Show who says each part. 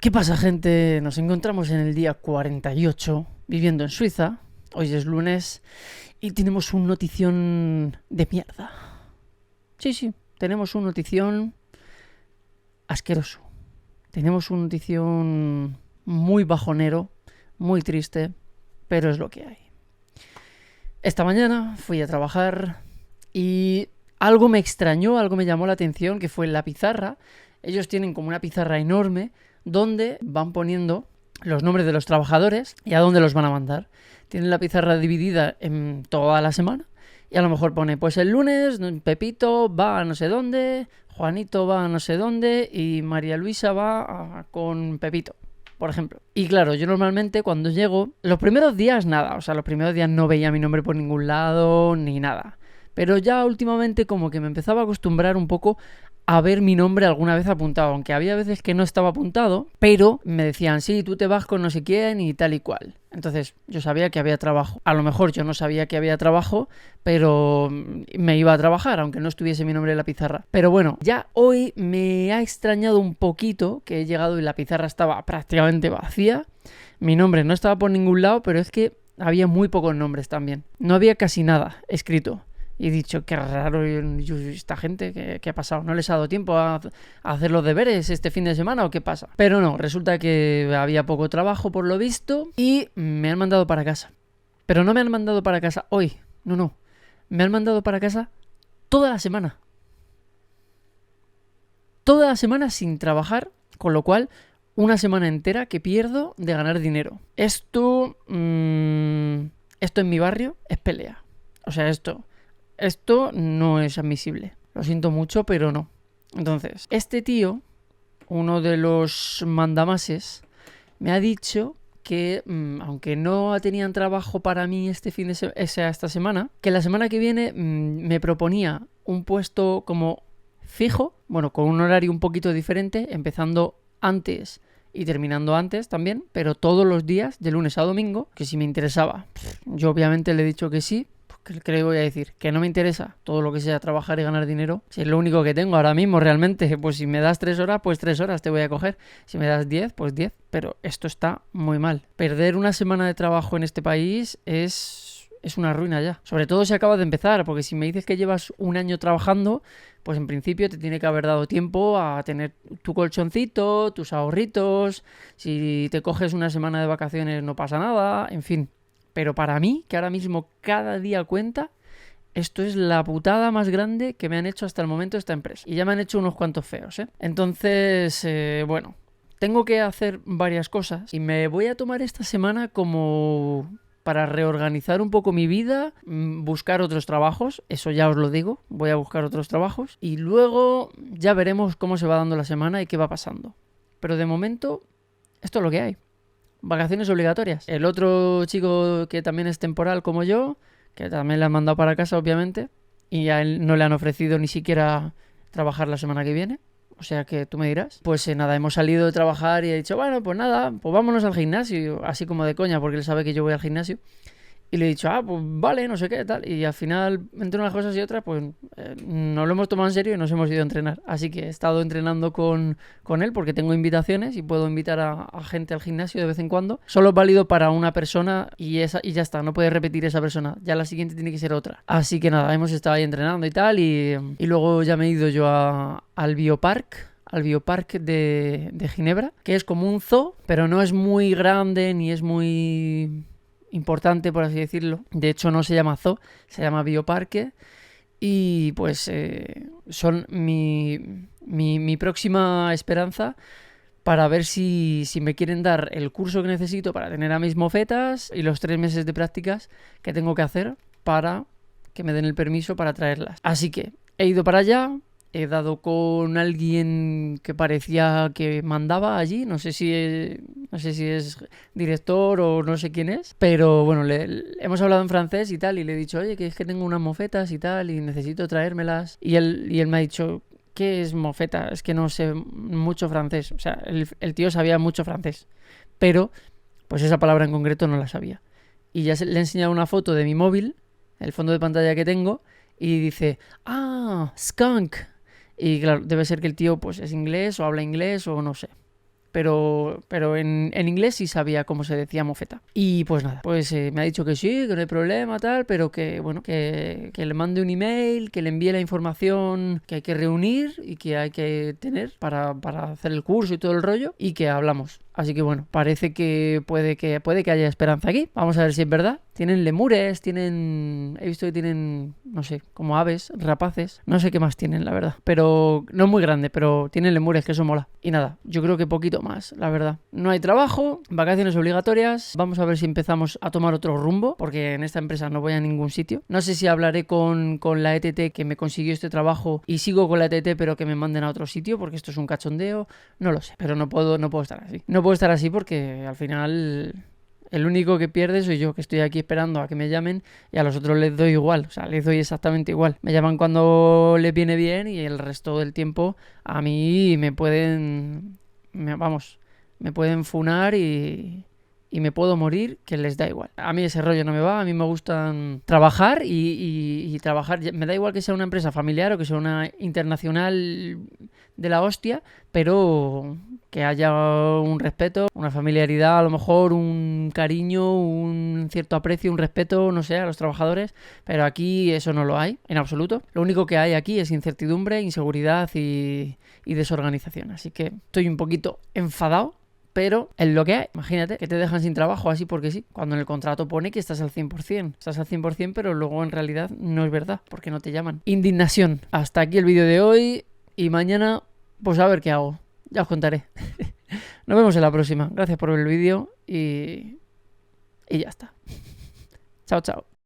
Speaker 1: ¿Qué pasa, gente? Nos encontramos en el día 48, viviendo en Suiza. Hoy es lunes y tenemos un notición de mierda. Sí, tenemos un notición asqueroso. Tenemos un notición muy bajonero, muy triste, pero es lo que hay. Esta mañana fui a trabajar y algo me extrañó, algo me llamó la atención, que fue la pizarra. Ellos tienen como una pizarra enorme donde van poniendo los nombres de los trabajadores y a dónde los van a mandar. Tienen la pizarra dividida en toda la semana y a lo mejor pone, pues el lunes Pepito va a no sé dónde, Juanito va a no sé dónde y María Luisa va con Pepito, por ejemplo. Y claro, yo normalmente cuando llego, los primeros días nada, o sea, los primeros días no veía mi nombre por ningún lado ni nada. Pero ya últimamente como que me empezaba a acostumbrar un poco a ver mi nombre alguna vez apuntado, aunque había veces que no estaba apuntado, pero me decían, sí, tú te vas con no sé quién y tal y cual. Entonces yo sabía que había trabajo. A lo mejor yo no sabía que había trabajo, pero me iba a trabajar, aunque no estuviese mi nombre en la pizarra. Pero bueno, ya hoy me ha extrañado un poquito que he llegado y la pizarra estaba prácticamente vacía. Mi nombre no estaba por ningún lado, pero es que había muy pocos nombres también. No había casi nada escrito. Y he dicho, qué raro esta gente, ¿qué ha pasado? ¿No les ha dado tiempo a hacer los deberes este fin de semana o qué pasa? Pero no, resulta que había poco trabajo por lo visto y me han mandado para casa. Pero no me han mandado para casa hoy, no. Me han mandado para casa toda la semana. Toda la semana sin trabajar, con lo cual una semana entera que pierdo de ganar dinero. Esto en mi barrio es pelea. O sea, esto no es admisible. Lo siento mucho, pero no. Entonces, este tío, uno de los mandamases, me ha dicho que, aunque no tenían trabajo para mí esta semana, que la semana que viene me proponía un puesto como fijo, bueno, con un horario un poquito diferente, empezando antes y terminando antes también, pero todos los días, de lunes a domingo, que si me interesaba. Yo obviamente le he dicho que sí. ¿Qué le voy a decir? Que no me interesa todo lo que sea trabajar y ganar dinero. Si es lo único que tengo ahora mismo realmente, pues si me das 3 horas, pues 3 horas te voy a coger. Si me das 10, pues 10. Pero esto está muy mal. Perder una semana de trabajo en este país es una ruina ya. Sobre todo si acabas de empezar, porque si me dices que llevas un año trabajando, pues en principio te tiene que haber dado tiempo a tener tu colchoncito, tus ahorritos. Si te coges una semana de vacaciones no pasa nada, en fin. Pero para mí, que ahora mismo cada día cuenta, esto es la putada más grande que me han hecho hasta el momento esta empresa. Y ya me han hecho unos cuantos feos, ¿eh? Entonces, bueno, tengo que hacer varias cosas y me voy a tomar esta semana como para reorganizar un poco mi vida, buscar otros trabajos, eso ya os lo digo, voy a buscar otros trabajos y luego ya veremos cómo se va dando la semana y qué va pasando. Pero de momento, esto es lo que hay. Vacaciones obligatorias. El otro chico que también es temporal como yo, que también le han mandado para casa obviamente, y a él no le han ofrecido ni siquiera trabajar la semana que viene, o sea que tú me dirás. Pues nada, hemos salido de trabajar y he dicho, bueno, pues nada, pues vámonos al gimnasio, así como de coña, porque él sabe que yo voy al gimnasio. Y le he dicho, pues vale, no sé qué, tal. Y al final, entre unas cosas y otras, pues nos lo hemos tomado en serio y nos hemos ido a entrenar. Así que he estado entrenando con él porque tengo invitaciones y puedo invitar a gente al gimnasio de vez en cuando. Solo es válido para una persona y ya está, no puedes repetir esa persona. Ya la siguiente tiene que ser otra. Así que nada, hemos estado ahí entrenando y tal. Y luego ya me he ido yo al biopark de Ginebra, que es como un zoo, pero no es muy grande ni es muy importante, por así decirlo. De hecho no se llama zoo, se llama bioparque. Y pues son mi próxima esperanza para ver si me quieren dar el curso que necesito para tener a mis mofetas y los 3 meses de prácticas que tengo que hacer para que me den el permiso para traerlas. Así que he ido para allá. He dado con alguien que parecía que mandaba allí, no sé si es director o no sé quién es, pero bueno, hemos hablado en francés y tal, y le he dicho, oye, que es que tengo unas mofetas y tal, y necesito traérmelas, y él me ha dicho, ¿qué es mofeta? Es que no sé mucho francés, o sea, el tío sabía mucho francés, pero pues esa palabra en concreto no la sabía, y ya le he enseñado una foto de mi móvil, el fondo de pantalla que tengo, y dice, skunk. Y claro, debe ser que el tío pues es inglés o habla inglés o no sé. pero en inglés sí sabía cómo se decía mofeta. Y pues nada, pues me ha dicho que sí, que no hay problema, tal, pero que bueno, que le mande un email, que le envíe la información que hay que reunir y que hay que tener para hacer el curso y todo el rollo, y que hablamos. Así que bueno, parece que puede que haya esperanza aquí. Vamos a ver si es verdad. Tienen lemures, he visto que tienen, no sé, como aves, rapaces. No sé qué más tienen, la verdad. Pero no es muy grande, pero tienen lemures, que eso mola. Y nada, yo creo que poquito más, la verdad. No hay trabajo, vacaciones obligatorias. Vamos a ver si empezamos a tomar otro rumbo, porque en esta empresa no voy a ningún sitio. No sé si hablaré con la ETT que me consiguió este trabajo y sigo con la ETT, pero que me manden a otro sitio, porque esto es un cachondeo. No lo sé, pero no puedo estar así. No puedo estar así porque al final el único que pierde soy yo, que estoy aquí esperando a que me llamen, y a los otros les doy igual, o sea, les doy exactamente igual. Me llaman cuando les viene bien y el resto del tiempo a mí me pueden funar y me puedo morir, que les da igual. A mí ese rollo no me va, a mí me gusta trabajar y trabajar. Me da igual que sea una empresa familiar o que sea una internacional de la hostia, pero que haya un respeto, una familiaridad, a lo mejor un cariño, un cierto aprecio, un respeto, no sé, a los trabajadores, pero aquí eso no lo hay, en absoluto. Lo único que hay aquí es incertidumbre, inseguridad y desorganización. Así que estoy un poquito enfadado, pero es lo que hay. Imagínate que te dejan sin trabajo así porque sí, cuando en el contrato pone que estás al 100%. Estás al 100%, pero luego en realidad no es verdad, porque no te llaman. Indignación. Hasta aquí el vídeo de hoy y mañana pues a ver qué hago. Ya os contaré. Nos vemos en la próxima. Gracias por ver el vídeo y ya está. Chao, chao.